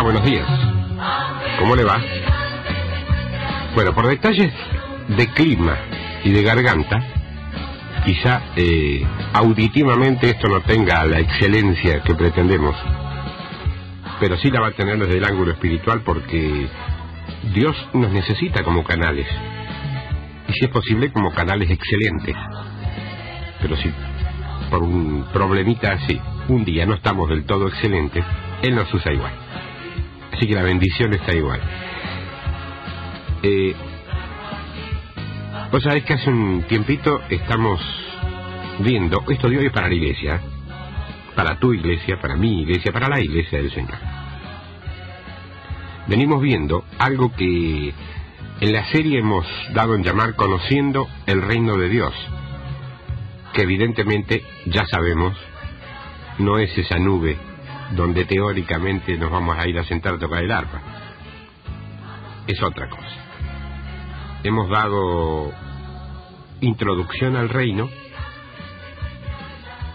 Hola, buenos días. ¿Cómo le va? Bueno, por detalles de clima y de garganta, quizá auditivamente esto no tenga la excelencia que pretendemos, pero sí la va a tener desde el ángulo espiritual, porque Dios nos necesita como canales, y si es posible como canales excelentes. Pero si por un problemita así un día no estamos del todo excelentes, Él nos usa igual. Así que la bendición está igual. Vos sabés que hace un tiempito estamos viendo, esto de hoy es para la iglesia, para tu iglesia, para mi iglesia, para la iglesia del Señor. Venimos viendo algo que en la serie hemos dado en llamar Conociendo el Reino de Dios, que evidentemente ya sabemos no es esa nube donde teóricamente nos vamos a ir a sentar a tocar el arpa. Es otra cosa. Hemos dado introducción al reino,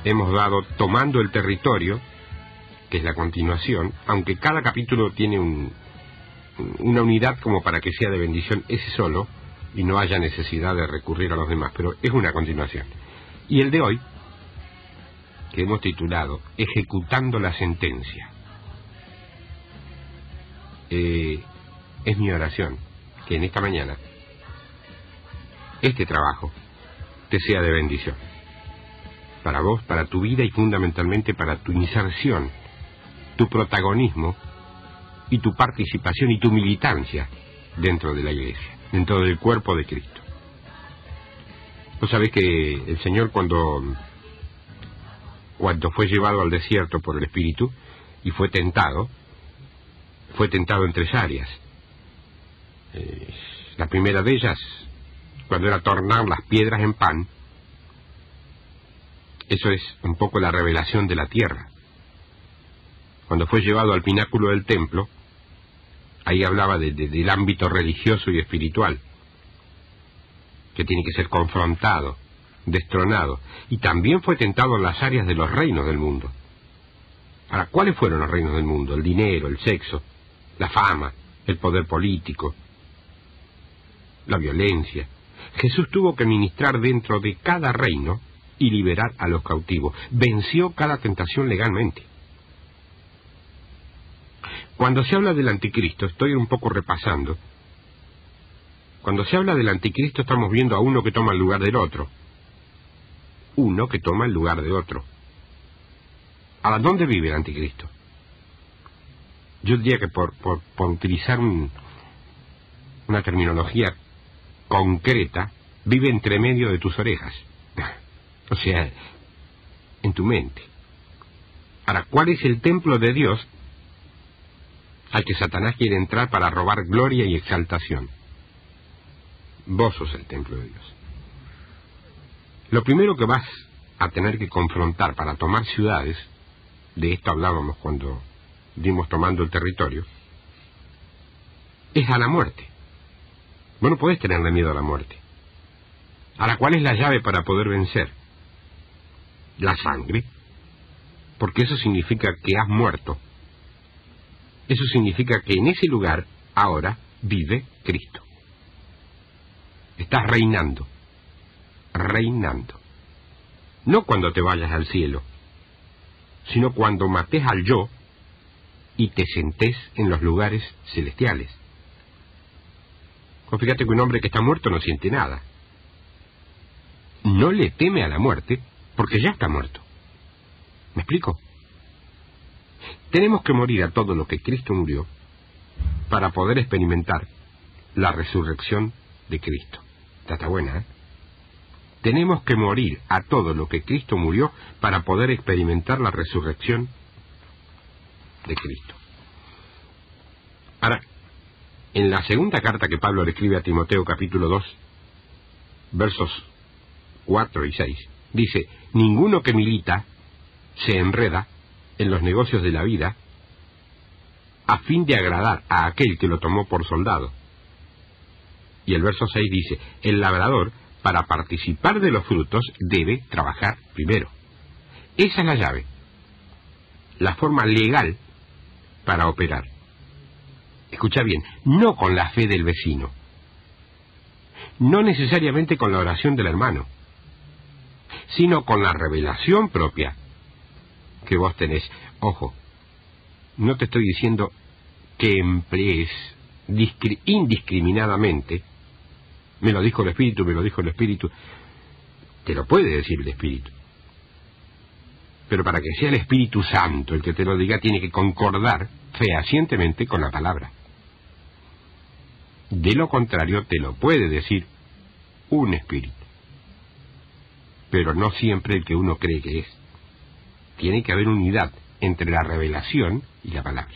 hemos dado tomando el territorio, que es la continuación, aunque cada capítulo tiene una unidad como para que sea de bendición ese solo y no haya necesidad de recurrir a los demás, pero es una continuación. Y el de hoy, que hemos titulado Ejecutando la Sentencia, es mi oración que en esta mañana este trabajo te sea de bendición para vos, para tu vida y fundamentalmente para tu inserción, tu protagonismo y tu participación y tu militancia dentro de la iglesia, dentro del cuerpo de Cristo. Vos sabés que el Señor cuando fue llevado al desierto por el Espíritu y fue tentado en tres áreas. La primera de ellas, cuando era tornar las piedras en pan, eso es un poco la revelación de la tierra. Cuando fue llevado al pináculo del templo, ahí hablaba del ámbito religioso y espiritual, que tiene que ser confrontado, destronado, y también fue tentado en las áreas de los reinos del mundo. Ahora, ¿cuáles fueron los reinos del mundo? El dinero, el sexo, la fama, el poder político, la violencia. Jesús tuvo que ministrar dentro de cada reino y liberar a los cautivos. Venció cada tentación legalmente. Cuando se habla del anticristo, estoy un poco repasando, cuando se habla del anticristo estamos viendo a uno que toma el lugar del otro. Uno que toma el lugar de otro. ¿A dónde vive el anticristo? Yo diría que por utilizar una terminología concreta, vive entre medio de tus orejas. O sea, en tu mente. Ahora, ¿cuál es el templo de Dios al que Satanás quiere entrar para robar gloria y exaltación? Vos sos el templo de Dios. Lo primero que vas a tener que confrontar para tomar ciudades, de esto hablábamos cuando dimos tomando el territorio, es a la muerte. Vos no podés tenerle miedo a la muerte. Ahora, ¿cuál es la llave para poder vencer? La sangre. Porque eso significa que has muerto. Eso significa que en ese lugar ahora vive Cristo. Estás reinando. Reinando. No cuando te vayas al cielo, sino cuando mates al yo y te sentés en los lugares celestiales. Pues fíjate que un hombre que está muerto no siente nada. No le teme a la muerte porque ya está muerto. ¿Me explico? Tenemos que morir a todo lo que Cristo murió para poder experimentar la resurrección de Cristo. Está buena, ¿eh? Tenemos que morir a todo lo que Cristo murió para poder experimentar la resurrección de Cristo. Ahora, en la segunda carta que Pablo le escribe a Timoteo, capítulo 2, versos 4 y 6, dice: ninguno que milita se enreda en los negocios de la vida a fin de agradar a aquel que lo tomó por soldado. Y el verso 6 dice: el labrador, para participar de los frutos, debe trabajar primero. Esa es la llave, la forma legal para operar. Escucha bien, no con la fe del vecino, no necesariamente con la oración del hermano, sino con la revelación propia que vos tenés. Ojo, no te estoy diciendo que emplees indiscriminadamente, me lo dijo el Espíritu, te lo puede decir el Espíritu. Pero para que sea el Espíritu Santo el que te lo diga, tiene que concordar fehacientemente con la palabra. De lo contrario, te lo puede decir un espíritu, pero no siempre el que uno cree que es. Tiene que haber unidad entre la revelación y la palabra,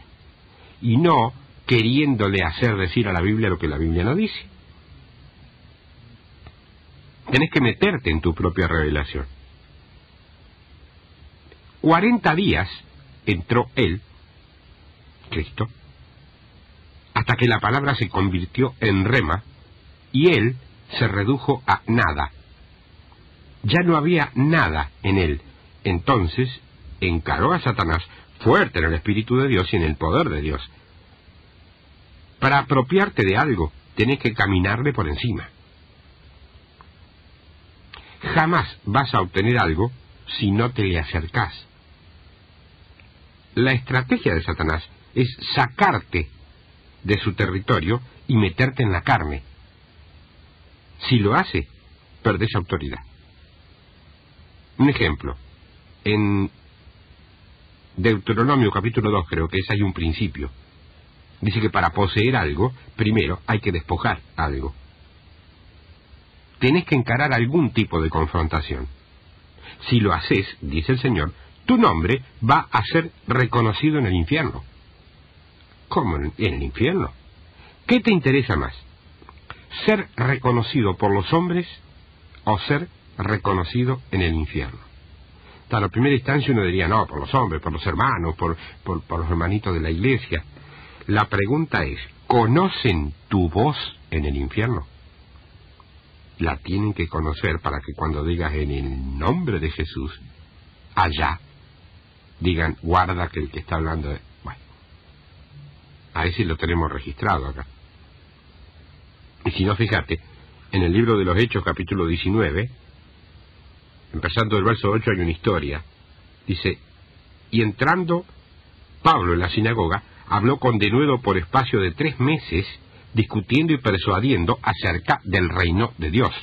y no queriéndole hacer decir a la Biblia lo que la Biblia no dice. Tenés que meterte en tu propia revelación. 40 días entró él, Cristo, hasta que la palabra se convirtió en rema y él se redujo a nada. Ya no había nada en él. Entonces encaró a Satanás fuerte en el Espíritu de Dios y en el poder de Dios. Para apropiarte de algo, tenés que caminarle por encima. Jamás vas a obtener algo si no te le acercás. La estrategia de Satanás es sacarte de su territorio y meterte en la carne. Si lo hace, perdés autoridad. Un ejemplo, en Deuteronomio capítulo 2, creo que hay un principio. Dice que para poseer algo, primero hay que despojar algo. Tenés que encarar algún tipo de confrontación. Si lo haces, dice el Señor, tu nombre va a ser reconocido en el infierno. ¿Cómo en el infierno? ¿Qué te interesa más? ¿Ser reconocido por los hombres o ser reconocido en el infierno? A la primera instancia uno diría, no, por los hombres, por los hermanos, por los hermanitos de la iglesia. La pregunta es, ¿conocen tu voz en el infierno? La tienen que conocer para que cuando digas en el nombre de Jesús, allá, digan, guarda que el que está hablando de... Bueno, ahí sí lo tenemos registrado acá. Y si no, fíjate, en el libro de los Hechos, capítulo 19, empezando el verso 8, hay una historia. Dice, y entrando Pablo en la sinagoga, habló con denuedo por espacio de 3 meses, discutiendo y persuadiendo acerca del reino de Dios.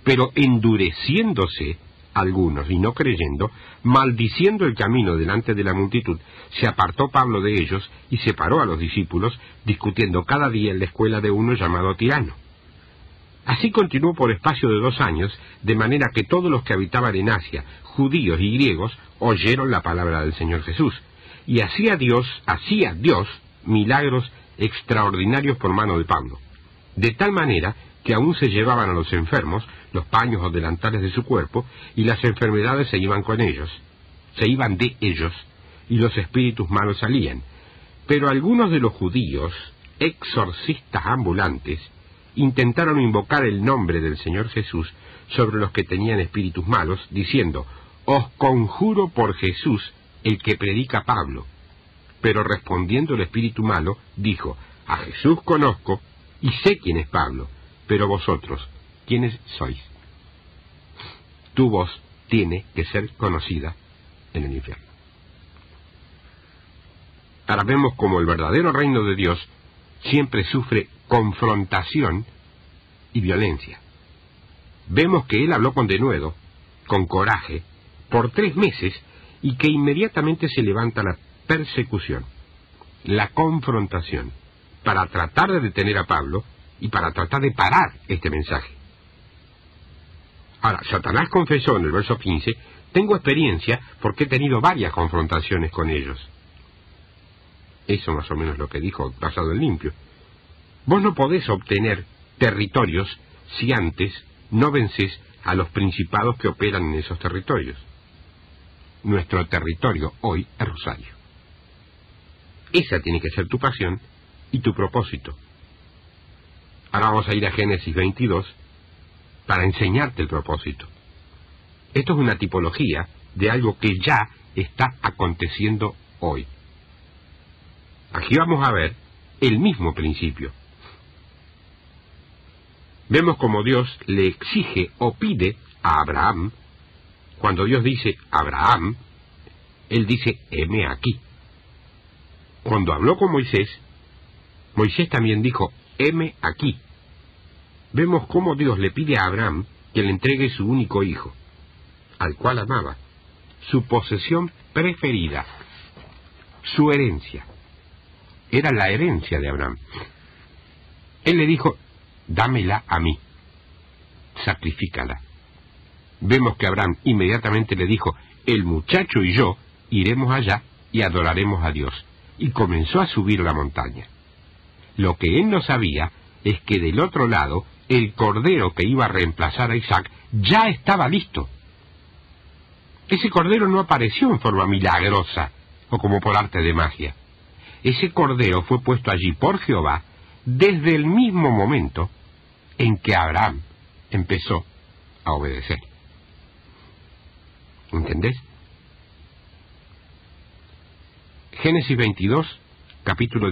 Pero endureciéndose algunos y no creyendo, maldiciendo el camino delante de la multitud, se apartó Pablo de ellos y separó a los discípulos, discutiendo cada día en la escuela de uno llamado Tirano. Así continuó por espacio de 2 años, de manera que todos los que habitaban en Asia, judíos y griegos, oyeron la palabra del Señor Jesús. Y hacía Dios milagros extraordinarios por mano de Pablo, de tal manera que aún se llevaban a los enfermos los paños o delantales de su cuerpo, y las enfermedades se iban de ellos, y los espíritus malos salían. Pero algunos de los judíos, exorcistas ambulantes, intentaron invocar el nombre del Señor Jesús sobre los que tenían espíritus malos, diciendo, os conjuro por Jesús, el que predica Pablo. Pero respondiendo el espíritu malo, dijo, a Jesús conozco y sé quién es Pablo, pero vosotros, ¿quiénes sois? Tu voz tiene que ser conocida en el infierno. Ahora vemos como el verdadero reino de Dios siempre sufre confrontación y violencia. Vemos que él habló con denuedo, con coraje, por 3 meses, y que inmediatamente se levanta la persecución, la confrontación, para tratar de detener a Pablo y para tratar de parar este mensaje. Ahora, Satanás confesó en el verso 15, tengo experiencia porque he tenido varias confrontaciones con ellos. Eso más o menos lo que dijo basado en limpio. Vos no podés obtener territorios si antes no vencés a los principados que operan en esos territorios. Nuestro territorio hoy es Rosario. Esa tiene que ser tu pasión y tu propósito. Ahora vamos a ir a Génesis 22 para enseñarte el propósito. Esto es una tipología de algo que ya está aconteciendo hoy. Aquí vamos a ver el mismo principio. Vemos como Dios le exige o pide a Abraham. Cuando Dios dice Abraham, Él dice heme aquí. Cuando habló con Moisés, Moisés también dijo heme aquí. Vemos cómo Dios le pide a Abraham que le entregue su único hijo, al cual amaba, su posesión preferida, su herencia. Era la herencia de Abraham. Él le dijo, dámela a mí, sacrifícala. Vemos que Abraham inmediatamente le dijo, el muchacho y yo iremos allá y adoraremos a Dios. Y comenzó a subir la montaña. Lo que él no sabía es que del otro lado, el cordero que iba a reemplazar a Isaac ya estaba listo. Ese cordero no apareció en forma milagrosa o como por arte de magia. Ese cordero fue puesto allí por Jehová desde el mismo momento en que Abraham empezó a obedecer. ¿Entendés? Génesis 22, capítulo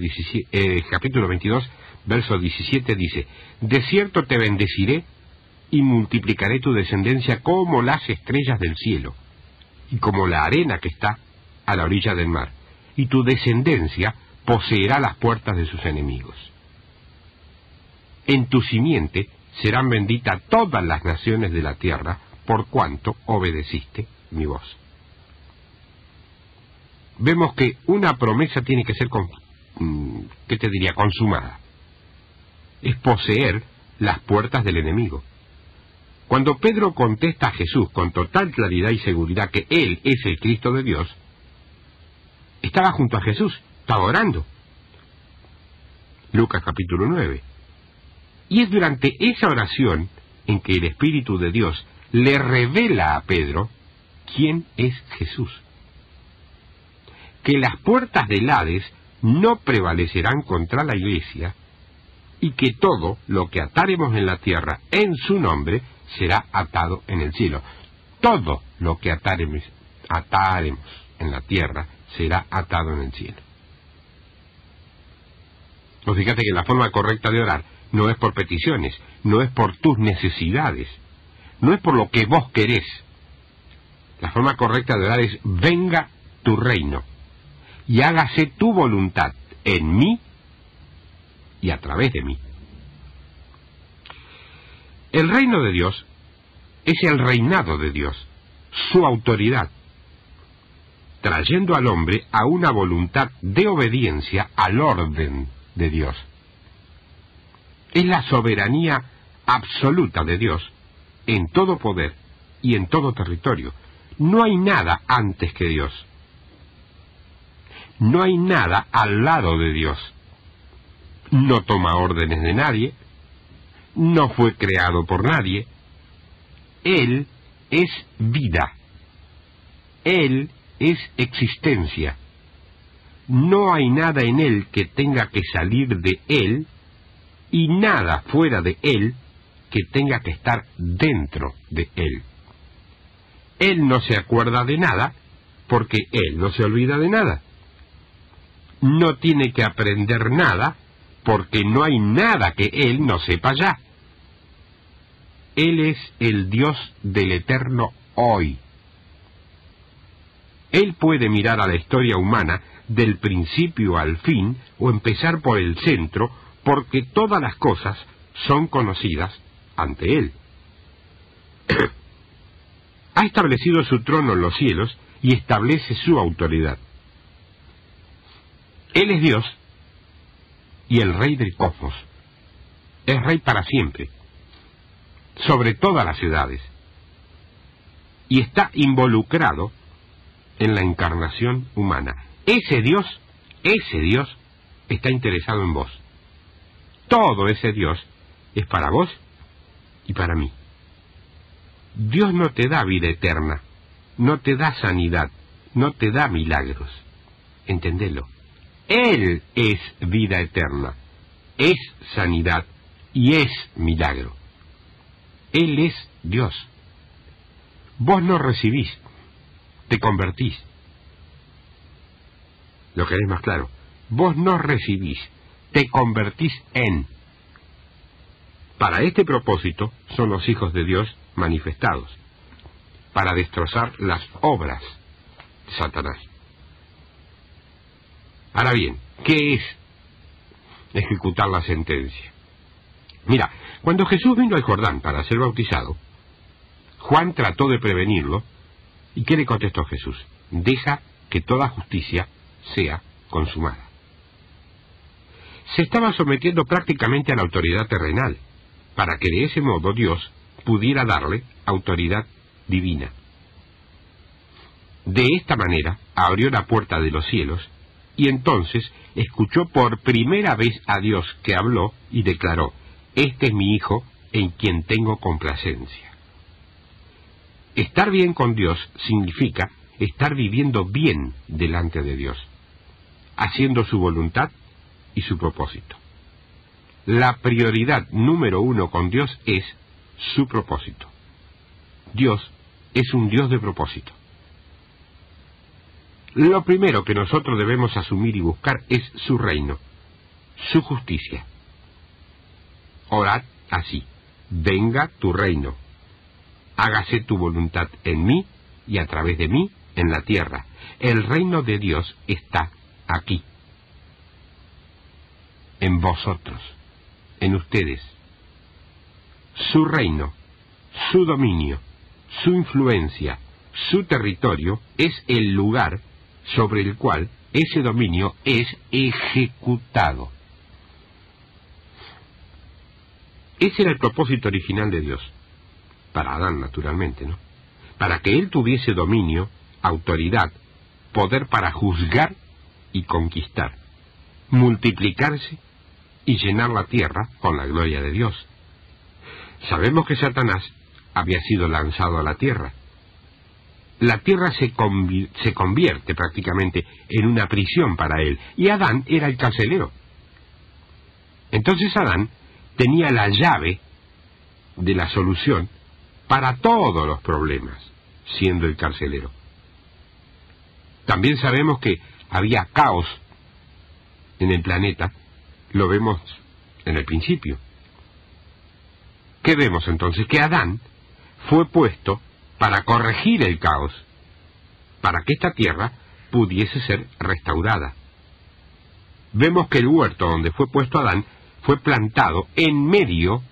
22, verso 17 dice, de cierto te bendeciré y multiplicaré tu descendencia como las estrellas del cielo y como la arena que está a la orilla del mar, y tu descendencia poseerá las puertas de sus enemigos. En tu simiente serán benditas todas las naciones de la tierra, por cuanto obedeciste mi voz. Vemos que una promesa tiene que ser, consumada. Es poseer las puertas del enemigo. Cuando Pedro contesta a Jesús con total claridad y seguridad que Él es el Cristo de Dios, estaba junto a Jesús, estaba orando. Lucas capítulo 9. Y es durante esa oración en que el Espíritu de Dios le revela a Pedro quién es Jesús. Que las puertas del Hades no prevalecerán contra la Iglesia y que todo lo que atáremos en la tierra en su nombre será atado en el cielo. Todo lo que atáremos en la tierra será atado en el cielo. Pues fíjate que la forma correcta de orar no es por peticiones, no es por tus necesidades, no es por lo que vos querés. La forma correcta de orar es, venga tu reino, y hágase tu voluntad en mí y a través de mí. El reino de Dios es el reinado de Dios, su autoridad, trayendo al hombre a una voluntad de obediencia al orden de Dios. Es la soberanía absoluta de Dios en todo poder y en todo territorio. No hay nada antes que Dios. No hay nada al lado de Dios. No toma órdenes de nadie. No fue creado por nadie. Él es vida. Él es existencia. No hay nada en Él que tenga que salir de Él y nada fuera de Él que tenga que estar dentro de Él. Él no se acuerda de nada porque Él no se olvida de nada. No tiene que aprender nada porque no hay nada que Él no sepa ya. Él es el Dios del eterno hoy. Él puede mirar a la historia humana del principio al fin o empezar por el centro porque todas las cosas son conocidas ante Él. Ha establecido su trono en los cielos y establece su autoridad. Él es Dios y el Rey del cosmos. Es Rey para siempre, sobre todas las ciudades, y está involucrado en la encarnación humana. Ese Dios está interesado en vos. Todo ese Dios es para vos y para mí. Dios no te da vida eterna, no te da sanidad, no te da milagros. Entendelo. Él es vida eterna, es sanidad y es milagro. Él es Dios. Vos no recibís, te convertís. ¿Lo querés más claro? Vos no recibís, te convertís en. Para este propósito son los hijos de Dios manifestados, para destrozar las obras de Satanás. Ahora bien, ¿qué es ejecutar la sentencia? Mira, cuando Jesús vino al Jordán para ser bautizado, Juan trató de prevenirlo, ¿y qué le contestó Jesús? Deja que toda justicia sea consumada. Se estaba sometiendo prácticamente a la autoridad terrenal, para que de ese modo Dios pudiera darle autoridad divina. De esta manera abrió la puerta de los cielos, y entonces escuchó por primera vez a Dios que habló y declaró: este es mi Hijo en quien tengo complacencia. Estar bien con Dios significa estar viviendo bien delante de Dios, haciendo su voluntad y su propósito. La prioridad número 1 con Dios es su propósito. Dios es un Dios de propósito. Lo primero que nosotros debemos asumir y buscar es su reino, su justicia. Orad así: venga tu reino, hágase tu voluntad en mí y a través de mí en la tierra. El reino de Dios está aquí, en vosotros, en ustedes. Su reino, su dominio, su influencia, su territorio es el lugar sobre el cual ese dominio es ejecutado. Ese era el propósito original de Dios, para Adán naturalmente, ¿no? Para que él tuviese dominio, autoridad, poder para juzgar y conquistar, multiplicarse y llenar la tierra con la gloria de Dios. Sabemos que Satanás había sido lanzado a la tierra. La tierra se convierte prácticamente en una prisión para él, y Adán era el carcelero. Entonces Adán tenía la llave de la solución para todos los problemas, siendo el carcelero. También sabemos que había caos en el planeta, lo vemos en el principio. ¿Qué vemos entonces? Que Adán fue puesto para corregir el caos, para que esta tierra pudiese ser restaurada. Vemos que el huerto donde fue puesto Adán fue plantado en medio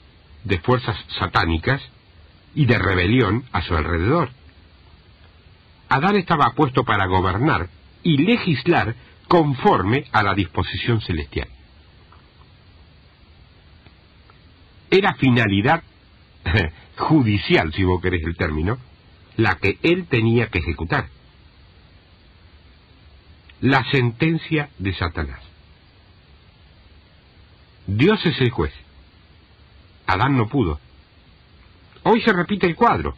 de fuerzas satánicas y de rebelión a su alrededor. Adán estaba puesto para gobernar y legislar conforme a la disposición celestial. Era finalidad judicial, si vos querés el término, la que él tenía que ejecutar. La sentencia de Satanás. Dios es el juez. Adán no pudo. Hoy se repite el cuadro.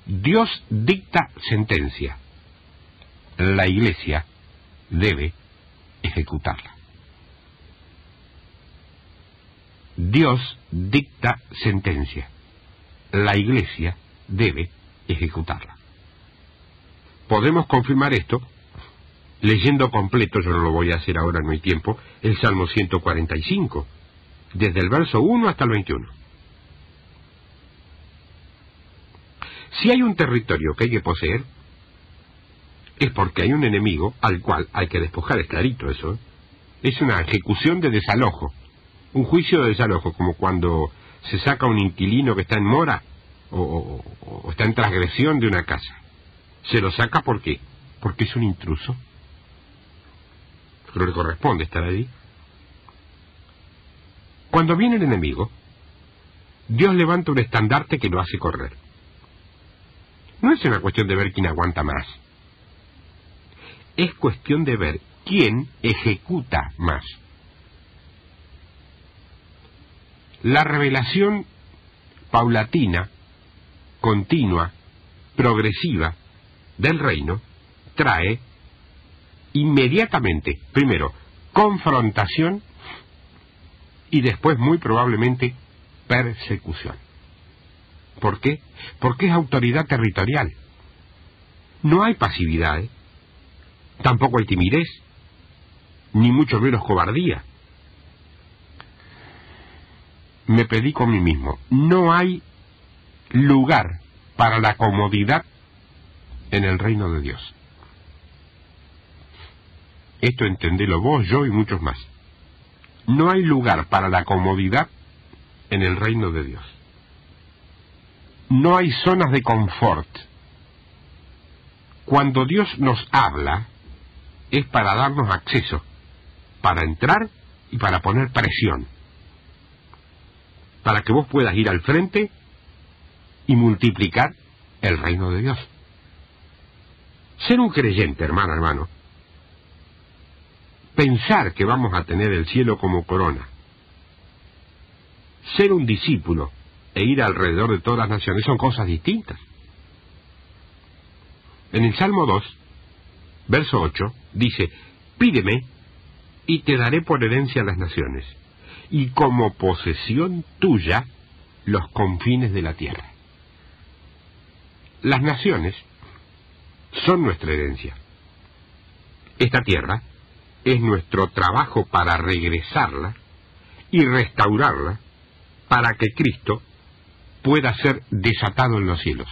Dios dicta sentencia. La Iglesia debe ejecutarla. Dios dicta sentencia. La Iglesia debe ejecutarla. Podemos confirmar esto leyendo completo, yo no lo voy a hacer ahora, no hay tiempo, el Salmo 145, desde el verso 1 hasta el 21. Si hay un territorio que hay que poseer, es porque hay un enemigo al cual hay que despojar, es clarito eso, ¿eh? Es una ejecución de desalojo, un juicio de desalojo, como cuando se saca un inquilino que está en mora o está en transgresión de una casa. Se lo saca ¿por qué? Porque es un intruso. Pero le corresponde estar allí. Cuando viene el enemigo, Dios levanta un estandarte que lo hace correr. No es una cuestión de ver quién aguanta más. Es cuestión de ver quién ejecuta más. La revelación paulatina, continua, progresiva del reino trae inmediatamente, primero, confrontación y después, muy probablemente, persecución. ¿Por qué? Porque es autoridad territorial. No hay pasividad, tampoco hay timidez, ni mucho menos cobardía. me predico a mí mismo. No hay lugar para la comodidad en el reino de Dios. Esto entendelo vos, yo y muchos más. No hay lugar para la comodidad en el reino de Dios. No hay zonas de confort. Cuando Dios nos habla, es para darnos acceso, para entrar y para poner presión, para que vos puedas ir al frente y multiplicar el reino de Dios. Ser un creyente, hermano, pensar que vamos a tener el cielo como corona, ser un discípulo e ir alrededor de todas las naciones son cosas distintas. En el Salmo 2, verso 8, dice: pídeme y te daré por herencia las naciones, y como posesión tuya los confines de la tierra. Las naciones son nuestra herencia. Esta tierra es nuestro trabajo para regresarla y restaurarla para que Cristo pueda ser desatado en los cielos.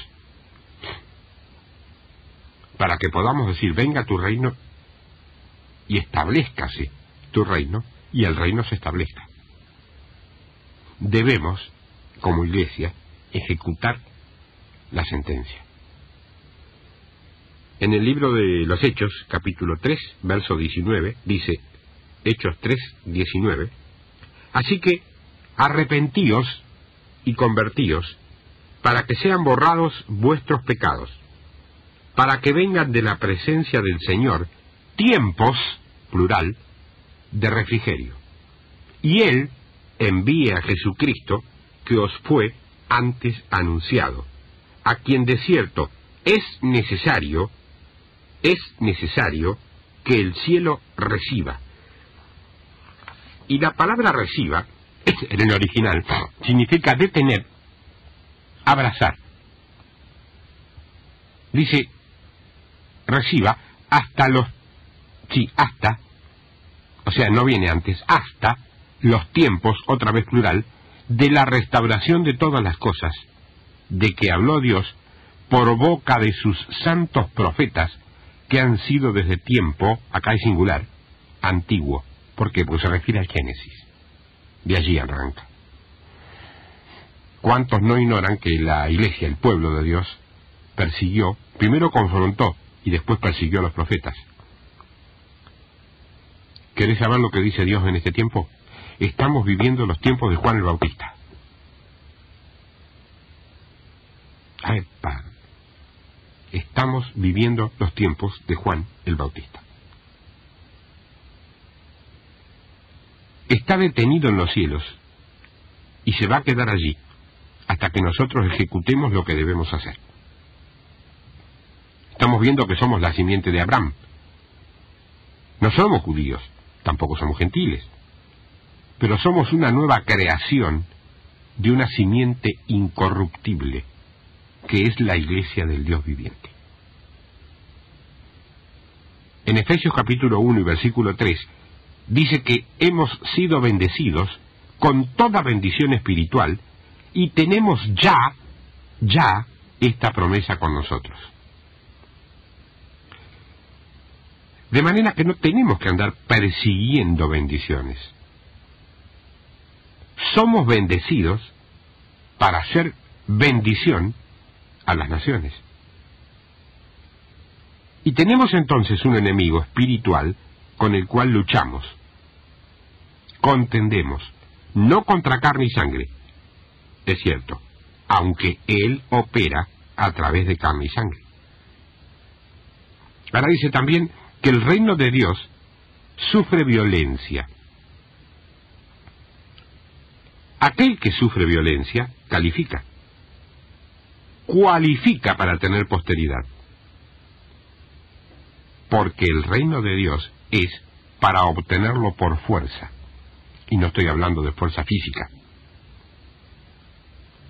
Para que podamos decir: venga tu reino y establezcase tu reino, y el reino se establezca. Debemos, como iglesia, ejecutar la sentencia. En el libro de los Hechos, capítulo 3, verso 19, dice, Hechos 3, 19, así que arrepentíos y convertíos, para que sean borrados vuestros pecados, para que vengan de la presencia del Señor tiempos, plural, de refrigerio, y Él envíe a Jesucristo, que os fue antes anunciado, a quien de cierto es necesario que el cielo reciba. Y la palabra reciba, en el original, significa detener, abrazar. Dice, reciba hasta los... Sí, hasta, o sea, no viene antes, hasta los tiempos, otra vez plural, de la restauración de todas las cosas, de que habló Dios por boca de sus santos profetas, que han sido desde tiempo, acá es singular, antiguo. ¿Por qué? Pues se refiere al Génesis. De allí arranca. ¿Cuántos no ignoran que la iglesia, el pueblo de Dios, persiguió, primero confrontó y después persiguió a los profetas? ¿Querés saber lo que dice Dios en este tiempo? Estamos viviendo los tiempos de Juan el Bautista. ¡Epa! Estamos viviendo los tiempos de Juan el Bautista. Está detenido en los cielos y se va a quedar allí hasta que nosotros ejecutemos lo que debemos hacer. Estamos viendo que somos la simiente de Abraham. No somos judíos, tampoco somos gentiles, pero somos una nueva creación de una simiente incorruptible, que es la iglesia del Dios viviente. En Efesios capítulo 1 y versículo 3, dice que hemos sido bendecidos con toda bendición espiritual y tenemos ya esta promesa con nosotros. De manera que no tenemos que andar persiguiendo bendiciones. Somos bendecidos para hacer bendición a las naciones. Y tenemos entonces un enemigo espiritual con el cual luchamos, contendemos, no contra carne y sangre, es cierto, aunque él opera a través de carne y sangre. Ahora dice también que el reino de Dios sufre violencia. Aquel que sufre violencia califica, cualifica para tener posteridad, porque el reino de Dios es para obtenerlo por fuerza, y no estoy hablando de fuerza física.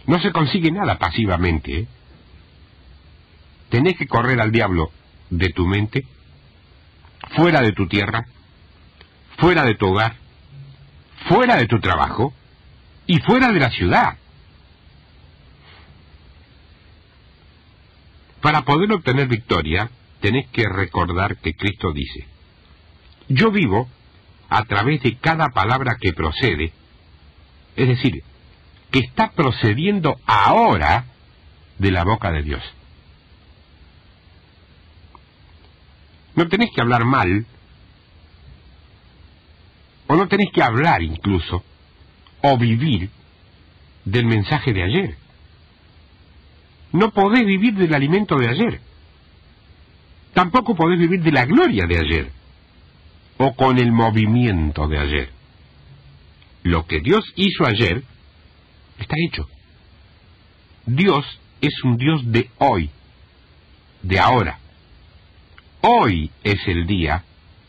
No se consigue nada pasivamente, ¿eh? Tenés que correr al diablo de tu mente, fuera de tu tierra, fuera de tu hogar, fuera de tu trabajo, y fuera de la ciudad. Para poder obtener victoria, tenés que recordar que Cristo dice: yo vivo a través de cada palabra que procede, es decir, que está procediendo ahora de la boca de Dios. No tenés que hablar mal, o no tenés que hablar incluso, o vivir del mensaje de ayer. No podés vivir del alimento de ayer. Tampoco podés vivir de la gloria de ayer, o con el movimiento de ayer. Lo que Dios hizo ayer está hecho. Dios es un Dios de hoy, de ahora. Hoy es el día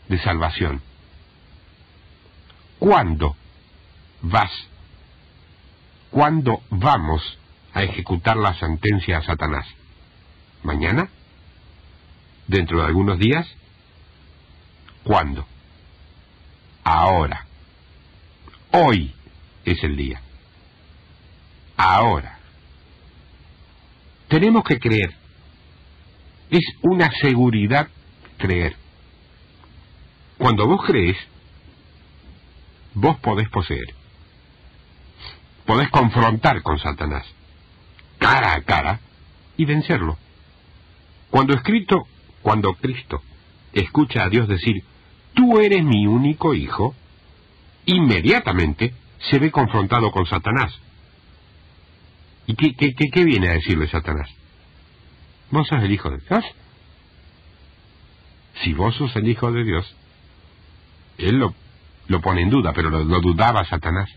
de salvación. ¿Cuándo ¿Cuándo vamos a ejecutar la sentencia a Satanás? ¿Mañana? ¿Dentro de algunos días? ¿Cuándo? Ahora. Hoy es el día. Ahora. Tenemos que creer. Es una seguridad creer. Cuando vos crees, vos podés poseer. Podés confrontar con Satanás, cara a cara, y vencerlo. Cuando Cristo escucha a Dios decir: tú eres mi único hijo, inmediatamente se ve confrontado con Satanás. ¿Y qué viene a decirle Satanás? ¿Vos sos el hijo de Dios? Si vos sos el hijo de Dios, él lo pone en duda, pero lo dudaba Satanás.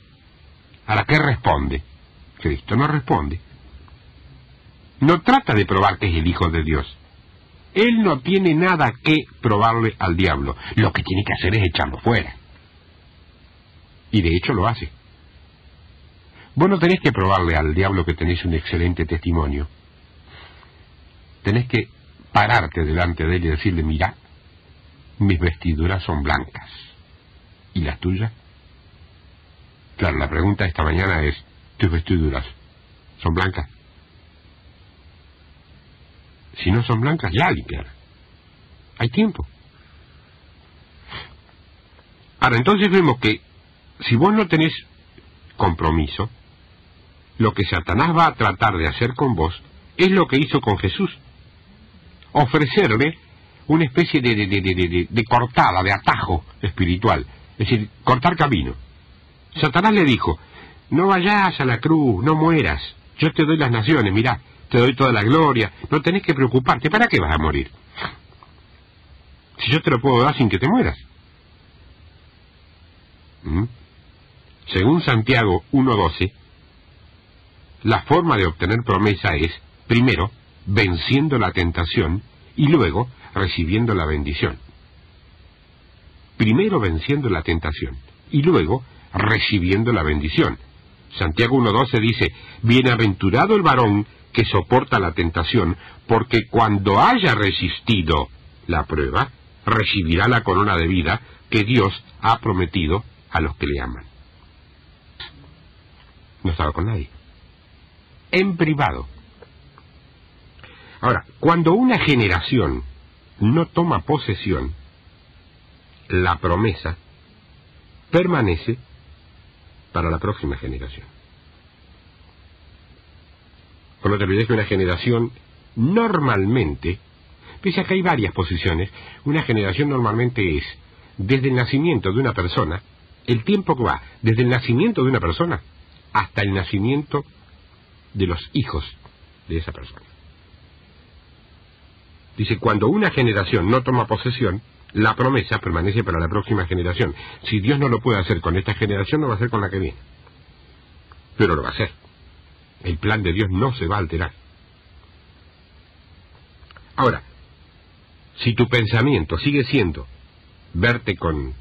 ¿Ahora qué responde? Cristo no responde. No trata de probar que es el hijo de Dios. Él no tiene nada que probarle al diablo. Lo que tiene que hacer es echarlo fuera. Y de hecho lo hace. Vos no tenés que probarle al diablo que tenés un excelente testimonio. Tenés que pararte delante de él y decirle: mira, mis vestiduras son blancas. ¿Y las tuyas? Claro, la pregunta esta mañana es: ¿tus vestiduras son blancas? Si no son blancas, ya limpiarlas. Hay tiempo. Ahora, entonces vemos que si vos no tenés compromiso, lo que Satanás va a tratar de hacer con vos es lo que hizo con Jesús: ofrecerle una especie de cortada, de atajo espiritual, es decir, cortar camino. Satanás le dijo: no vayas a la cruz, no mueras, yo te doy las naciones, mirá, te doy toda la gloria, no tenés que preocuparte, ¿para qué vas a morir? Si yo te lo puedo dar sin que te mueras. Según Santiago 1:12, la forma de obtener promesa es, primero, venciendo la tentación y luego recibiendo la bendición. Primero venciendo la tentación y luego recibiendo la bendición. Santiago 1:12 dice: bienaventurado el varón que soporta la tentación, porque cuando haya resistido la prueba, recibirá la corona de vida que Dios ha prometido a los que le aman. No estaba con nadie. En privado. Ahora, cuando una generación no toma posesión, la promesa permanece para la próxima generación. Pero no te olvides que una generación normalmente, pese a que hay varias posiciones, una generación normalmente es, desde el nacimiento de una persona, el tiempo que va desde el nacimiento de una persona hasta el nacimiento de los hijos de esa persona. Dice: cuando una generación no toma posesión, la promesa permanece para la próxima generación. Si Dios no lo puede hacer con esta generación, no va a hacer con la que viene. Pero lo va a hacer. El plan de Dios no se va a alterar. Ahora, si tu pensamiento sigue siendo verte con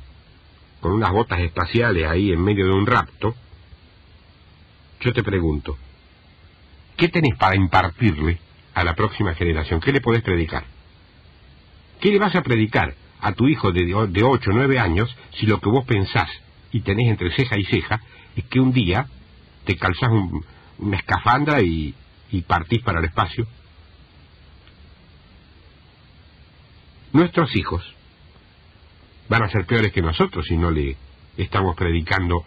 unas botas espaciales ahí en medio de un rapto, yo te pregunto: ¿qué tenés para impartirle a la próxima generación? ¿Qué le podés predicar? ¿Qué le vas a predicar a tu hijo de 8 o 9 años si lo que vos pensás y tenés entre ceja y ceja es que un día te calzás una escafandra y partís para el espacio. Nuestros hijos van a ser peores que nosotros si no le estamos predicando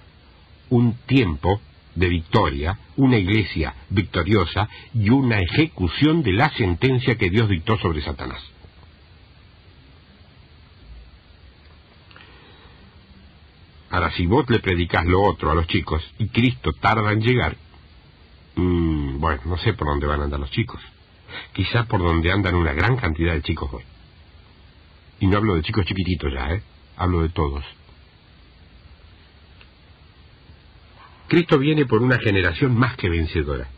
un tiempo de victoria, una iglesia victoriosa y una ejecución de la sentencia que Dios dictó sobre Satanás. Ahora, si vos le predicás lo otro a los chicos y Cristo tarda en llegar, bueno, no sé por dónde van a andar los chicos. Quizás por donde andan una gran cantidad de chicos hoy. Y no hablo de chicos chiquititos ya, hablo de todos. Cristo viene por una generación más que vencedora.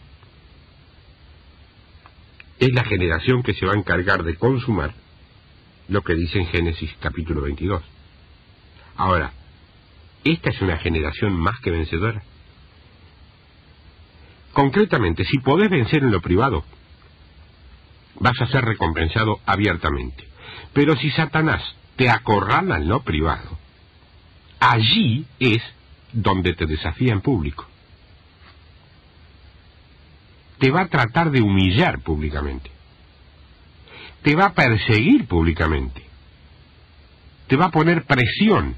Es la generación que se va a encargar de consumar lo que dice en Génesis capítulo 22. Ahora, ¿esta es una generación más que vencedora? Concretamente, si podés vencer en lo privado, vas a ser recompensado abiertamente. Pero si Satanás te acorrala en lo privado, allí es donde te desafía en público. Te va a tratar de humillar públicamente. Te va a perseguir públicamente. Te va a poner presión.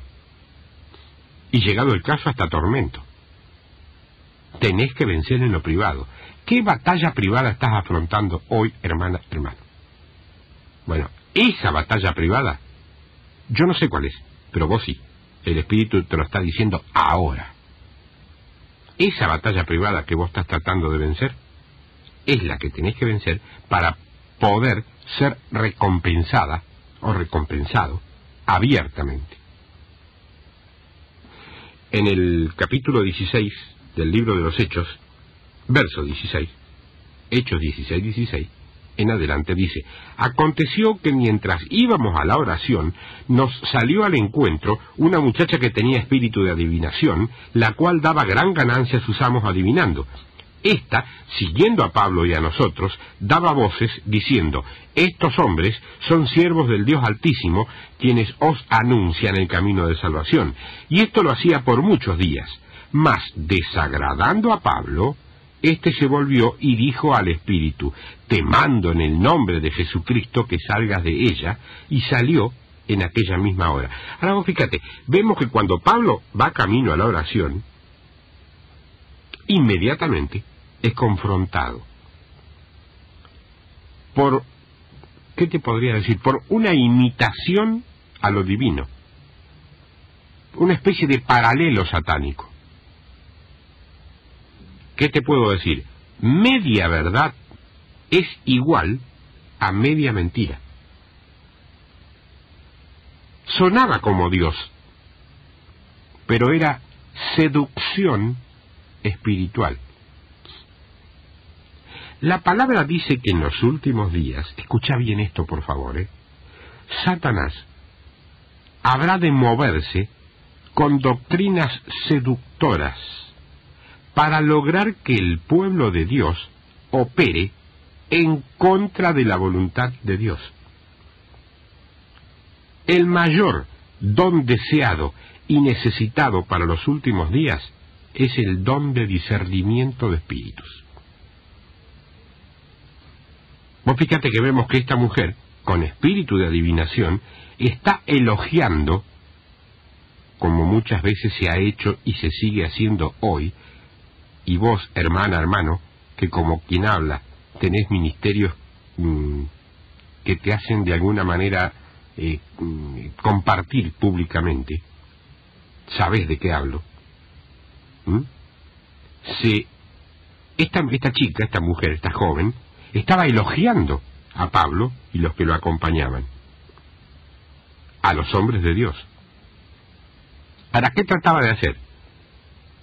Y llegado el caso, hasta tormento. Tenés que vencer en lo privado. ¿Qué batalla privada estás afrontando hoy, hermana, hermano? Bueno, esa batalla privada, yo no sé cuál es, pero vos sí. El Espíritu te lo está diciendo ahora. Esa batalla privada que vos estás tratando de vencer, es la que tenés que vencer para poder ser recompensada o recompensado abiertamente. En el capítulo 16 del libro de los Hechos, verso 16, Hechos 16, en adelante dice: aconteció que mientras íbamos a la oración, nos salió al encuentro una muchacha que tenía espíritu de adivinación, la cual daba gran ganancia a sus amos adivinando. Esta, siguiendo a Pablo y a nosotros, daba voces diciendo: estos hombres son siervos del Dios Altísimo, quienes os anuncian el camino de salvación. Y esto lo hacía por muchos días. Mas, desagradando a Pablo, éste se volvió y dijo al espíritu: te mando en el nombre de Jesucristo que salgas de ella, y salió en aquella misma hora. Ahora vos fíjate, vemos que cuando Pablo va camino a la oración, inmediatamente es confrontado por, ¿qué te podría decir? Por una imitación a lo divino, una especie de paralelo satánico. ¿Qué te puedo decir? Media verdad es igual a media mentira. Sonaba como Dios, pero era seducción espiritual. La palabra dice que en los últimos días, escucha bien esto por favor, Satanás habrá de moverse con doctrinas seductoras para lograr que el pueblo de Dios opere en contra de la voluntad de Dios. El mayor don deseado y necesitado para los últimos días es el don de discernimiento de espíritus. Vos fíjate que vemos que esta mujer, con espíritu de adivinación, está elogiando, como muchas veces se ha hecho y se sigue haciendo hoy, y vos, hermana, hermano, que como quien habla, tenés ministerios que te hacen de alguna manera compartir públicamente, sabés de qué hablo. Esta chica, esta mujer, esta joven, estaba elogiando a Pablo y los que lo acompañaban, a los hombres de Dios. ¿Para qué trataba de hacer?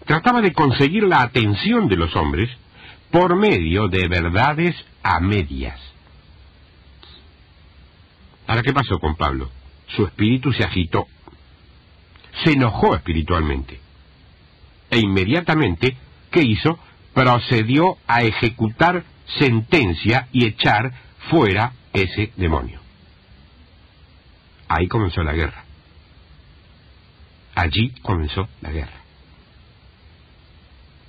Trataba de conseguir la atención de los hombres por medio de verdades a medias. ¿Ahora qué pasó con Pablo? Su espíritu se agitó, se enojó espiritualmente, e inmediatamente, ¿qué hizo? Procedió a ejecutar sentencia y echar fuera ese demonio. Ahí comenzó la guerra. Allí comenzó la guerra.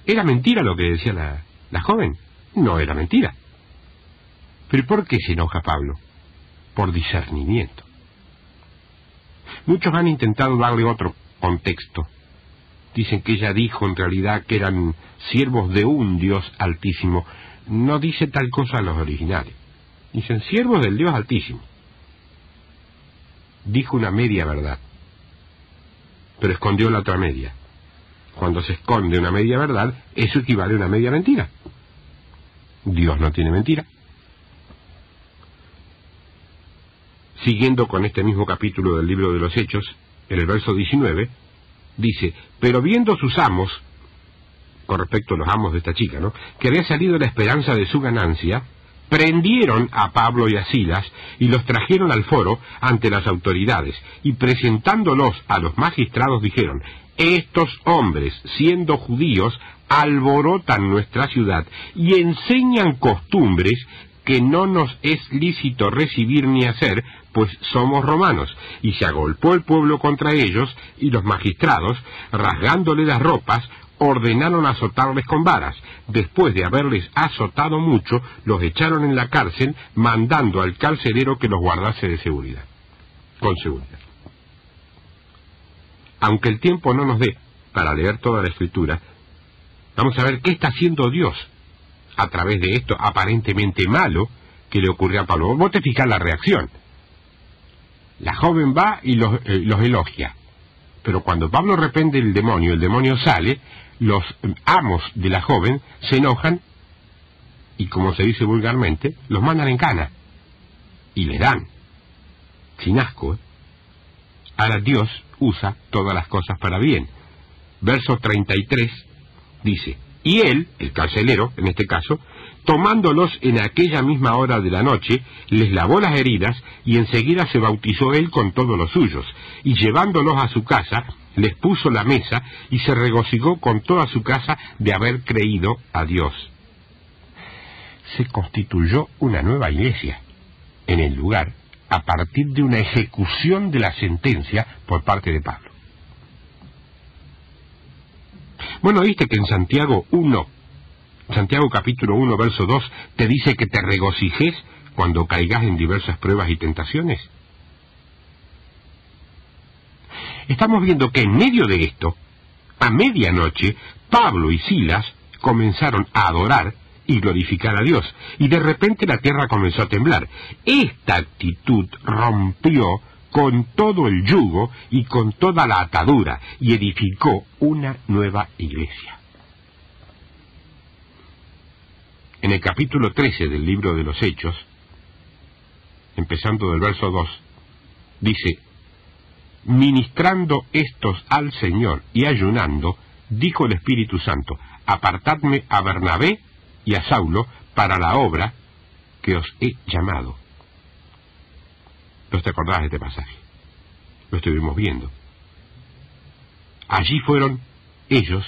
¿Era mentira lo que decía la joven? No era mentira. ¿Pero por qué se enoja Pablo? Por discernimiento. Muchos han intentado darle otro contexto. Dicen que ella dijo en realidad que eran siervos de un Dios altísimo. No dice tal cosa los originales. Dicen siervos del Dios altísimo. Dijo una media verdad, pero escondió la otra media. Cuando se esconde una media verdad, eso equivale a una media mentira. Dios no tiene mentira. Siguiendo con este mismo capítulo del libro de los Hechos, en el verso 19, dice, pero viendo sus amos, con respecto a los amos de esta chica, ¿no?, que había salido la esperanza de su ganancia, prendieron a Pablo y a Silas y los trajeron al foro ante las autoridades, y presentándolos a los magistrados dijeron, estos hombres, siendo judíos, alborotan nuestra ciudad y enseñan costumbres que no nos es lícito recibir ni hacer, pues somos romanos. Y se agolpó el pueblo contra ellos, y los magistrados, rasgándole las ropas, ordenaron azotarles con varas. Después de haberles azotado mucho, los echaron en la cárcel, mandando al carcelero que los guardase de seguridad. Con seguridad. Aunque el tiempo no nos dé para leer toda la Escritura, vamos a ver qué está haciendo Dios a través de esto aparentemente malo que le ocurrió a Pablo. Vos te fijás la reacción. La joven va y los elogia. Pero cuando Pablo reprende el demonio sale, los amos de la joven se enojan y, como se dice vulgarmente, los mandan en cana. Y le dan. Sin asco, ¿eh? Ahora Dios usa todas las cosas para bien. Verso 33 dice, y él, el carcelero, en este caso, tomándolos en aquella misma hora de la noche, les lavó las heridas, y enseguida se bautizó él con todos los suyos, y llevándolos a su casa, les puso la mesa, y se regocijó con toda su casa de haber creído a Dios. Se constituyó una nueva iglesia en el lugar, a partir de una ejecución de la sentencia por parte de Pablo. Bueno, ¿viste que en Santiago capítulo 1, verso 2, te dice que te regocijes cuando caigas en diversas pruebas y tentaciones? Estamos viendo que en medio de esto, a medianoche, Pablo y Silas comenzaron a adorar y glorificar a Dios, y de repente la tierra comenzó a temblar. Esta actitud rompió con todo el yugo y con toda la atadura, y edificó una nueva iglesia. En el capítulo 13 del libro de los Hechos, empezando del verso 2, dice, ministrando estos al Señor y ayunando, dijo el Espíritu Santo, apartadme a Bernabé y a Saulo para la obra que os he llamado. ¿No te acordás de este pasaje? Lo estuvimos viendo. Allí fueron ellos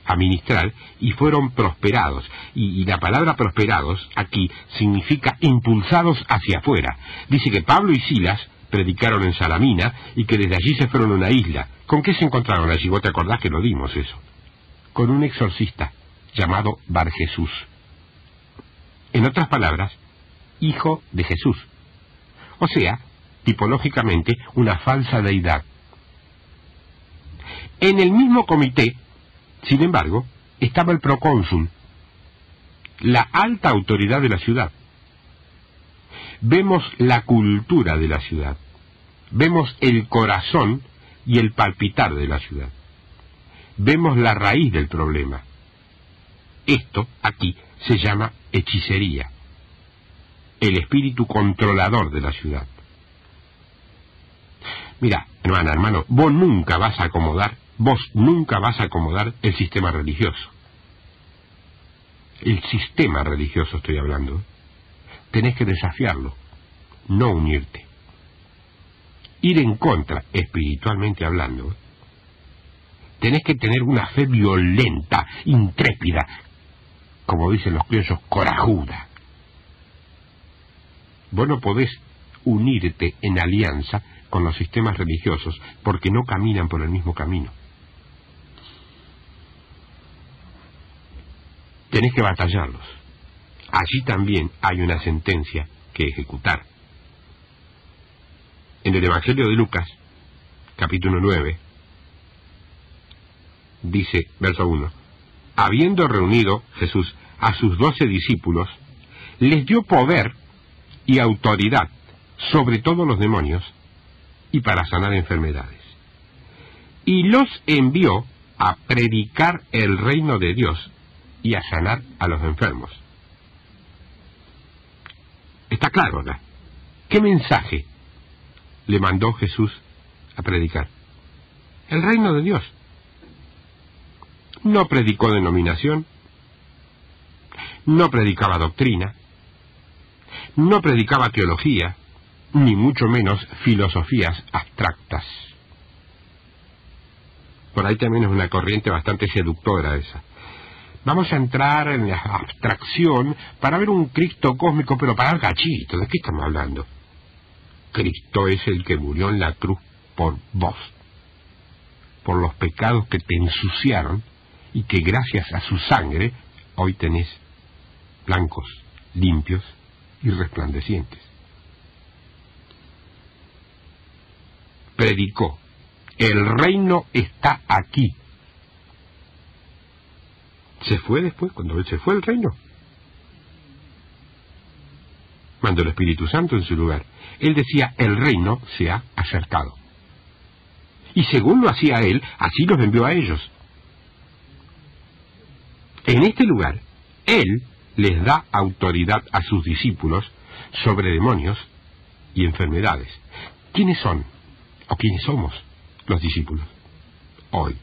a ministrar y fueron prosperados. Y la palabra prosperados aquí significa impulsados hacia afuera. Dice que Pablo y Silas predicaron en Salamina y que desde allí se fueron a una isla. ¿Con qué se encontraron allí? ¿Vos te acordás que lo dimos eso? Con un exorcista llamado Barjesús. En otras palabras, hijo de Jesús. O sea, tipológicamente, una falsa deidad. En el mismo comité, sin embargo, estaba el procónsul, la alta autoridad de la ciudad. Vemos la cultura de la ciudad. Vemos el corazón y el palpitar de la ciudad. Vemos la raíz del problema. Esto, aquí, se llama hechicería. El espíritu controlador de la ciudad. Mira, hermano, vos nunca vas a acomodar el sistema religioso. El sistema religioso estoy hablando. Tenés que desafiarlo, no unirte. Ir en contra, espiritualmente hablando. Tenés que tener una fe violenta, intrépida, como dicen los criollos, corajuda. Vos no podés unirte en alianza con los sistemas religiosos porque no caminan por el mismo camino. tenés que batallarlos. Allí también hay una sentencia que ejecutar. En el Evangelio de Lucas, capítulo 9, dice, verso 1, habiendo reunido Jesús a sus 12 discípulos, les dio poder y autoridad sobre todos los demonios y para sanar enfermedades. Y los envió a predicar el reino de Dios y a sanar a los enfermos. Está claro acá. ¿Qué mensaje le mandó Jesús a predicar? El reino de Dios. No predicó denominación, no predicaba doctrina, no predicaba teología, ni mucho menos filosofías abstractas. Por ahí también es una corriente bastante seductora esa. Vamos a entrar en la abstracción para ver un Cristo cósmico, pero para el gachito. ¿De qué estamos hablando? Cristo es el que murió en la cruz por vos, por los pecados que te ensuciaron y que gracias a su sangre hoy tenés blancos, limpios y resplandecientes. Predicó, el reino está aquí. Se fue después, cuando él se fue el reino. Mandó el Espíritu Santo en su lugar. Él decía, el reino se ha acercado. Y según lo hacía él, así los envió a ellos. En este lugar, él les da autoridad a sus discípulos sobre demonios y enfermedades. ¿Quiénes son? ¿O quiénes somos los discípulos? Hoy.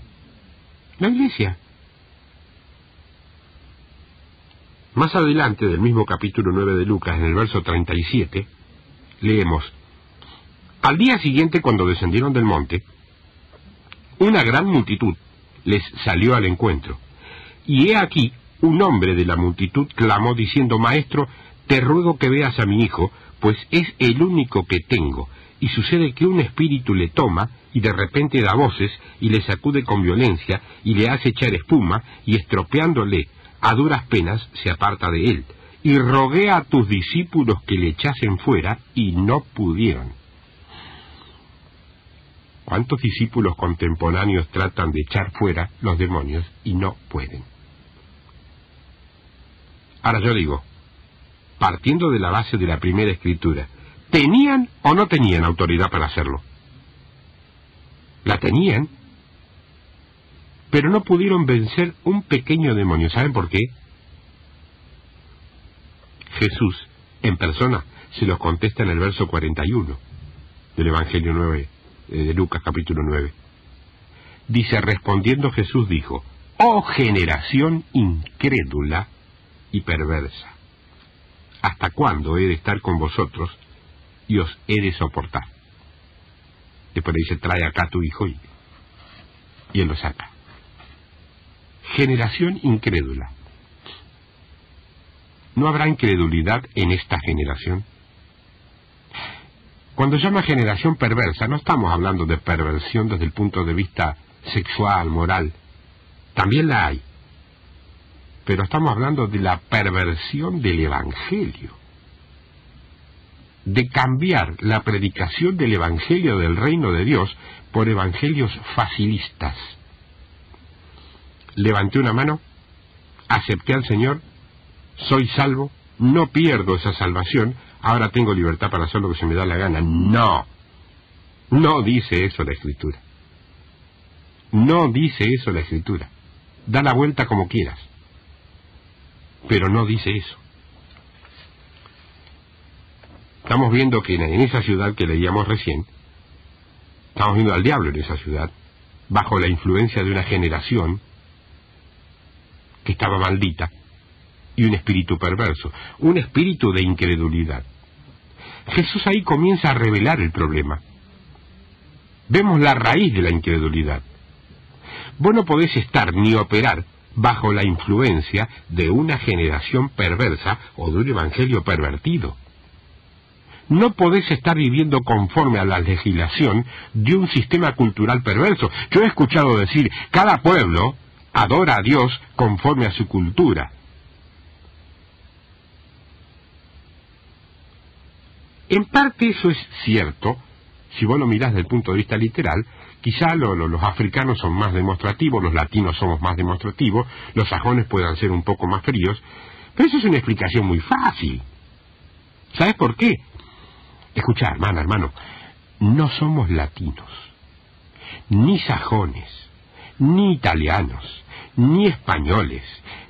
La iglesia. Más adelante del mismo capítulo 9 de Lucas, en el verso 37, leemos, al día siguiente, cuando descendieron del monte, una gran multitud les salió al encuentro, y he aquí, un hombre de la multitud clamó diciendo, Maestro, te ruego que veas a mi hijo, pues es el único que tengo, y sucede que un espíritu le toma, y de repente da voces, y le sacude con violencia, y le hace echar espuma, y estropeándole, a duras penas se aparta de él, y rogué a tus discípulos que le echasen fuera, y no pudieron. ¿Cuántos discípulos contemporáneos tratan de echar fuera los demonios y no pueden? Ahora yo digo, partiendo de la base de la primera escritura, ¿tenían o no tenían autoridad para hacerlo? La tenían, pero no pudieron vencer un pequeño demonio. ¿Saben por qué? Jesús, en persona, se los contesta en el verso 41 del Evangelio 9, de Lucas capítulo 9. Dice, respondiendo Jesús dijo, oh generación incrédula y perversa, ¿hasta cuándo he de estar con vosotros y os he de soportar? Después le dice, trae acá a tu hijo, y él lo saca. Generación incrédula. ¿No habrá incredulidad en esta generación? Cuando llama generación perversa, no estamos hablando de perversión desde el punto de vista sexual, moral. También la hay. Pero estamos hablando de la perversión del Evangelio. De cambiar la predicación del Evangelio del reino de Dios por evangelios facilistas. Levanté una mano, acepté al Señor, soy salvo, no pierdo esa salvación, ahora tengo libertad para hacer lo que se me da la gana. No, no dice eso la Escritura. No dice eso la Escritura. Da la vuelta como quieras, pero no dice eso. Estamos viendo que en esa ciudad que leíamos recién, estamos viendo al diablo en esa ciudad, bajo la influencia de una generación que estaba maldita, y un espíritu perverso, un espíritu de incredulidad. Jesús ahí comienza a revelar el problema. Vemos la raíz de la incredulidad. Vos no podés estar ni operar bajo la influencia de una generación perversa o de un evangelio pervertido. No podés estar viviendo conforme a la legislación de un sistema cultural perverso. Yo he escuchado decir, cada pueblo adora a Dios conforme a su cultura. En parte eso es cierto, si vos lo mirás desde el punto de vista literal. Quizá los africanos son más demostrativos, los latinos somos más demostrativos, los sajones puedan ser un poco más fríos, pero eso es una explicación muy fácil. ¿Sabes por qué? Escuchá, hermano, no somos latinos, ni sajones, ni italianos, ni españoles,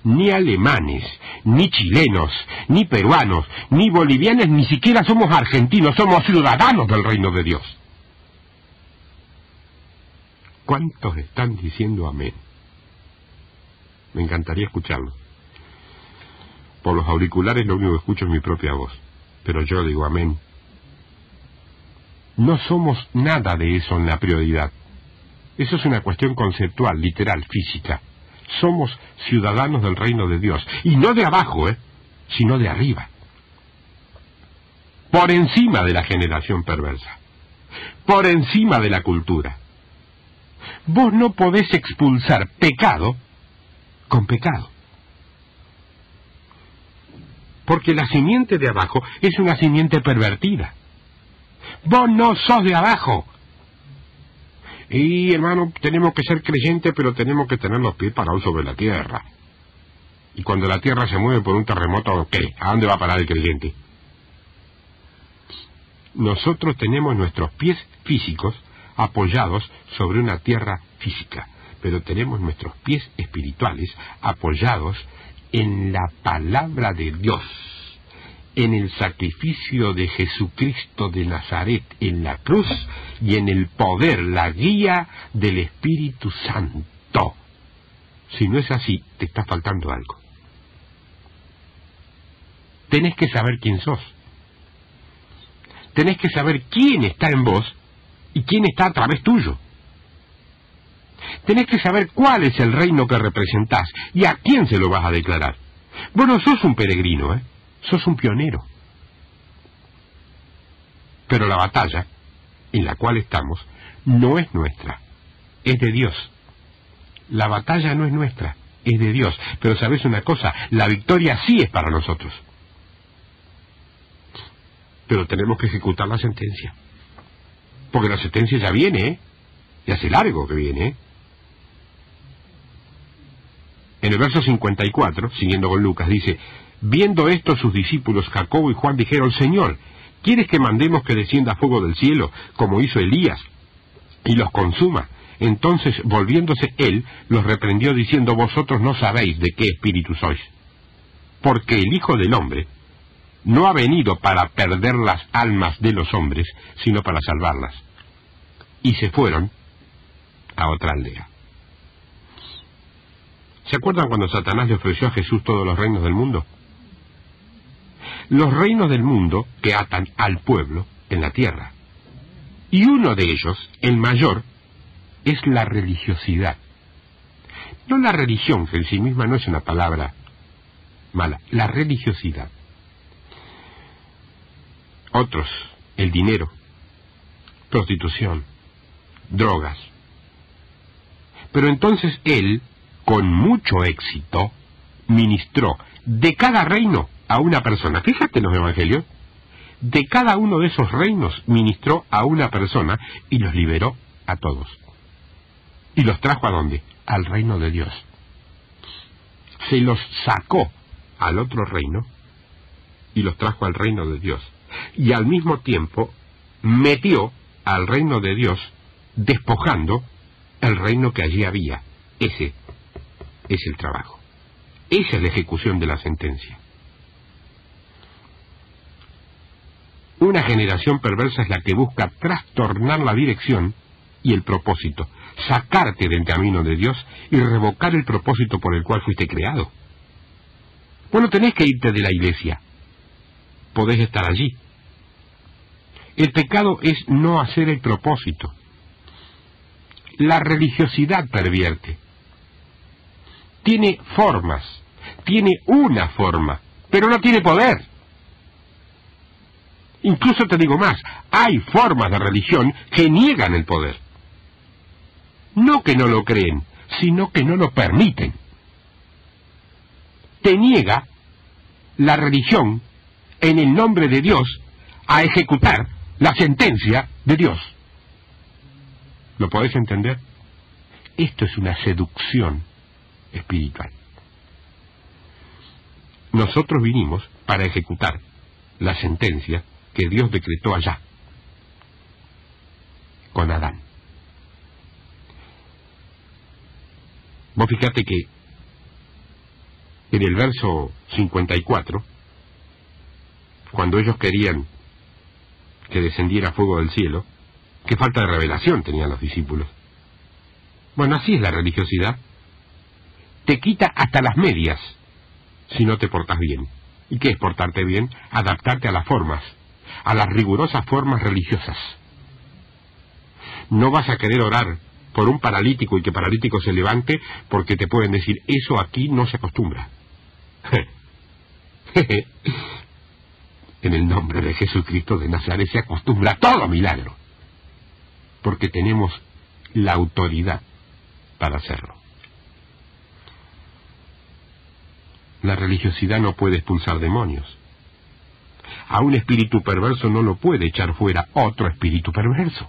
ni alemanes, ni chilenos, ni peruanos, ni bolivianos, ni siquiera somos argentinos, somos ciudadanos del reino de Dios. ¿Cuántos están diciendo amén? Me encantaría escucharlo. Por los auriculares lo único que escucho es mi propia voz, pero yo digo amén. No somos nada de eso en la prioridad. Eso es una cuestión conceptual, literal, física. Somos ciudadanos del reino de Dios, y no de abajo, sino de arriba. Por encima de la generación perversa, por encima de la cultura. Vos no podés expulsar pecado con pecado. Porque la simiente de abajo es una simiente pervertida. Vos no sos de abajo. Y hermano, tenemos que ser creyentes, pero tenemos que tener los pies parados sobre la tierra. Y cuando la tierra se mueve por un terremoto, ¿qué? ¿A dónde va a parar el creyente? Nosotros tenemos nuestros pies físicos apoyados sobre una tierra física, pero tenemos nuestros pies espirituales apoyados en la palabra de Dios, en el sacrificio de Jesucristo de Nazaret en la cruz y en el poder, la guía del Espíritu Santo. Si no es así, te está faltando algo. Tenés que saber quién sos. Tenés que saber quién está en vos y quién está a través tuyo. Tenés que saber cuál es el reino que representás y a quién se lo vas a declarar. Vos no sos un peregrino, sos un pionero. Pero la batalla en la cual estamos no es nuestra, es de Dios. La batalla no es nuestra, es de Dios. Pero ¿sabés una cosa? La victoria sí es para nosotros. Pero tenemos que ejecutar la sentencia. Porque la sentencia ya viene, y hace largo que viene. En el verso 54, siguiendo con Lucas, dice: viendo esto sus discípulos Jacobo y Juan dijeron: Señor, ¿quieres que mandemos que descienda fuego del cielo, como hizo Elías, y los consuma? Entonces, volviéndose él, los reprendió diciendo: vosotros no sabéis de qué espíritu sois, porque el Hijo del Hombre no ha venido para perder las almas de los hombres, sino para salvarlas. Y se fueron a otra aldea. ¿Se acuerdan cuando Satanás le ofreció a Jesús todos los reinos del mundo? Los reinos del mundo que atan al pueblo en la tierra. Y uno de ellos, el mayor, es la religiosidad. No la religión, que en sí misma no es una palabra mala, la religiosidad. Otros, el dinero, prostitución, drogas. Pero entonces él, con mucho éxito, ministró de cada reino a una persona. Fíjate en los evangelios. De cada uno de esos reinos ministró a una persona y los liberó a todos. ¿Y los trajo a dónde? Al reino de Dios. Se los sacó al otro reino y los trajo al reino de Dios. Y al mismo tiempo metió al reino de Dios despojando el reino que allí había. Ese es el trabajo. Esa es la ejecución de la sentencia. Una generación perversa es la que busca trastornar la dirección y el propósito, sacarte del camino de Dios y revocar el propósito por el cual fuiste creado. Bueno, tenés que irte de la iglesia. Podés estar allí. El pecado es no hacer el propósito. La religiosidad pervierte. Tiene formas, tiene una forma, pero no tiene poder. Incluso te digo más, hay formas de religión que niegan el poder. No que no lo creen, sino que no lo permiten. Te niega la religión en el nombre de Dios a ejecutar la sentencia de Dios. ¿Lo podés entender? Esto es una seducción espiritual. Nosotros vinimos para ejecutar la sentencia que Dios decretó allá, con Adán. Vos fíjate que en el verso 54, cuando ellos querían que descendiera fuego del cielo, qué falta de revelación tenían los discípulos. Bueno, así es la religiosidad. Te quita hasta las medias si no te portas bien. ¿Y qué es portarte bien? Adaptarte a las formas, a las rigurosas formas religiosas. No vas a querer orar por un paralítico y que paralítico se levante porque te pueden decir, eso aquí no se acostumbra. En el nombre de Jesucristo de Nazaret se acostumbra a todo milagro, porque tenemos la autoridad para hacerlo. La religiosidad no puede expulsar demonios. A un espíritu perverso no lo puede echar fuera otro espíritu perverso.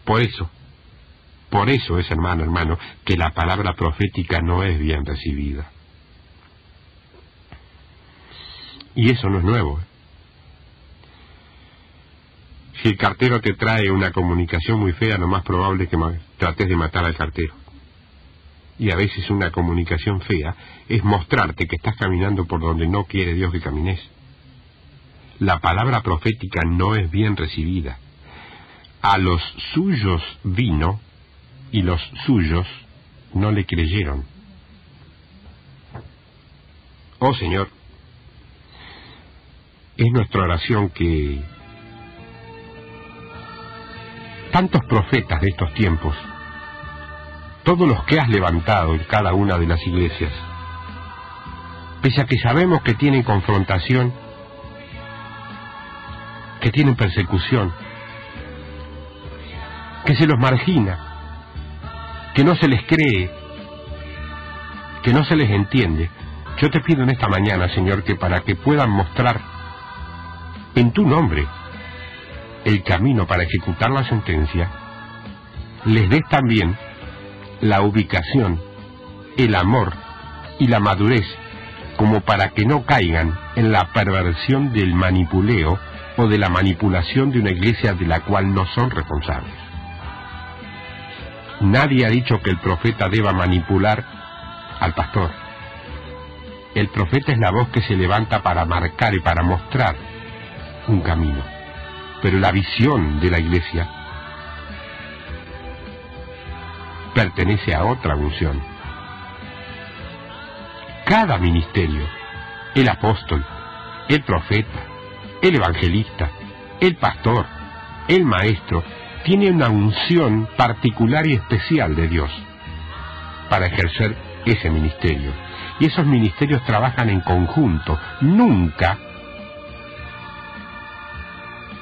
Por eso es, hermano, que la palabra profética no es bien recibida. Y eso no es nuevo. Si el cartero te trae una comunicación muy fea, lo más probable es que trates de matar al cartero. Y a veces una comunicación fea es mostrarte que estás caminando por donde no quiere Dios que camines. La palabra profética no es bien recibida. A los suyos vino y los suyos no le creyeron. Oh Señor, es nuestra oración que tantos profetas de estos tiempos, todos los que has levantado en cada una de las iglesias, pese a que sabemos que tienen confrontación, que tienen persecución, que se los margina, que no se les cree, que no se les entiende, yo te pido en esta mañana, Señor, que para que puedan mostrar en tu nombre el camino para ejecutar la sentencia, les des también la ubicación, el amor y la madurez, como para que no caigan en la perversión del manipuleo o de la manipulación de una iglesia de la cual no son responsables. Nadie ha dicho que el profeta deba manipular al pastor. El profeta es la voz que se levanta para marcar y para mostrar un camino. Pero la visión de la iglesia pertenece a otra unción. Cada ministerio, el apóstol, el profeta, el evangelista, el pastor, el maestro, tiene una unción particular y especial de Dios para ejercer ese ministerio. Y esos ministerios trabajan en conjunto, nunca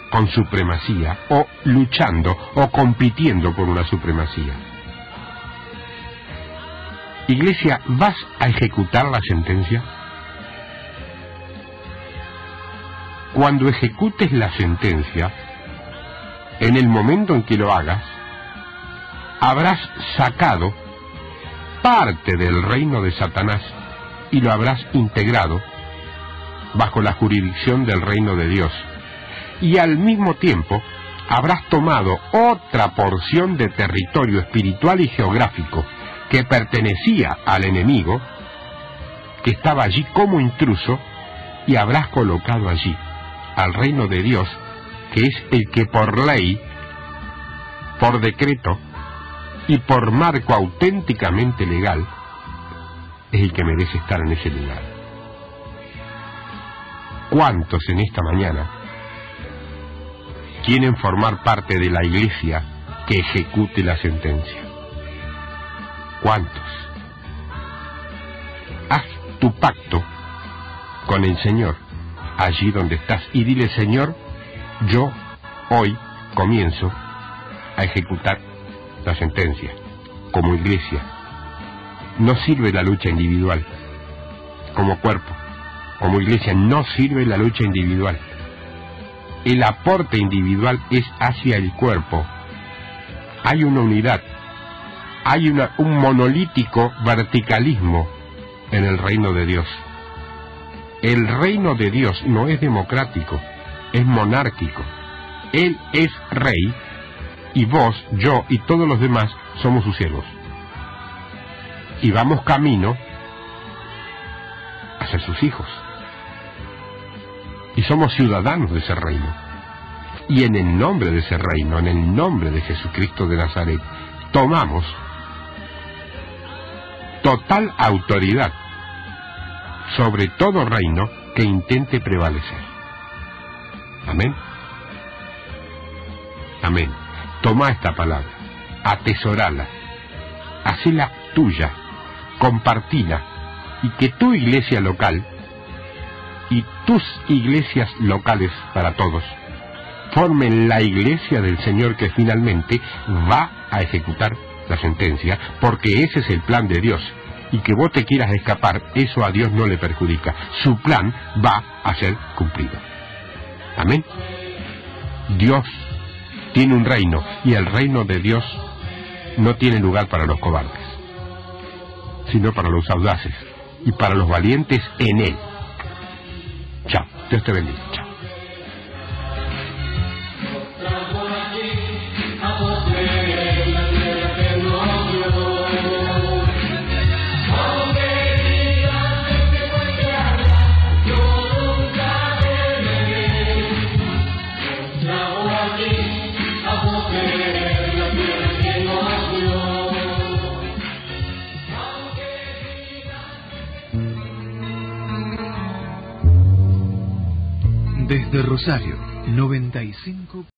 con supremacía, o luchando, o compitiendo por una supremacía. Iglesia, ¿vas a ejecutar la sentencia? Cuando ejecutes la sentencia, en el momento en que lo hagas, habrás sacado parte del reino de Satanás y lo habrás integrado bajo la jurisdicción del reino de Dios. Y al mismo tiempo habrás tomado otra porción de territorio espiritual y geográfico que pertenecía al enemigo, que estaba allí como intruso, y habrás colocado allí al reino de Dios, que es el que por ley, por decreto y por marco auténticamente legal es el que merece estar en ese lugar. ¿Cuántos en esta mañana quieren formar parte de la iglesia que ejecute la sentencia? ¿Cuántos? Haz tu pacto con el Señor allí donde estás y dile: Señor, yo hoy comienzo a ejecutar la sentencia como iglesia. No sirve la lucha individual, como cuerpo. como iglesia, no sirve la lucha individual. El aporte individual es hacia el cuerpo. Hay una unidad, hay un monolítico verticalismo en el reino de Dios. El reino de Dios no es democrático, es monárquico. Él es rey y vos, yo y todos los demás somos sus siervos. Y vamos camino a ser sus hijos. Y somos ciudadanos de ese reino. Y en el nombre de ese reino, en el nombre de Jesucristo de Nazaret, tomamos total autoridad sobre todo reino que intente prevalecer. Amén. Amén. Toma esta palabra, atesorala, hacela tuya, compartila, y que tu iglesia local y tus iglesias locales para todos formen la iglesia del Señor que finalmente va a ejecutar la sentencia, porque ese es el plan de Dios. Y que vos te quieras escapar, eso a Dios no le perjudica. Su plan va a ser cumplido. Amén. Dios tiene un reino, y el reino de Dios no tiene lugar para los cobardes, sino para los audaces y para los valientes en Él. Chao. Dios te bendiga. Chao. Desde Rosario, 95.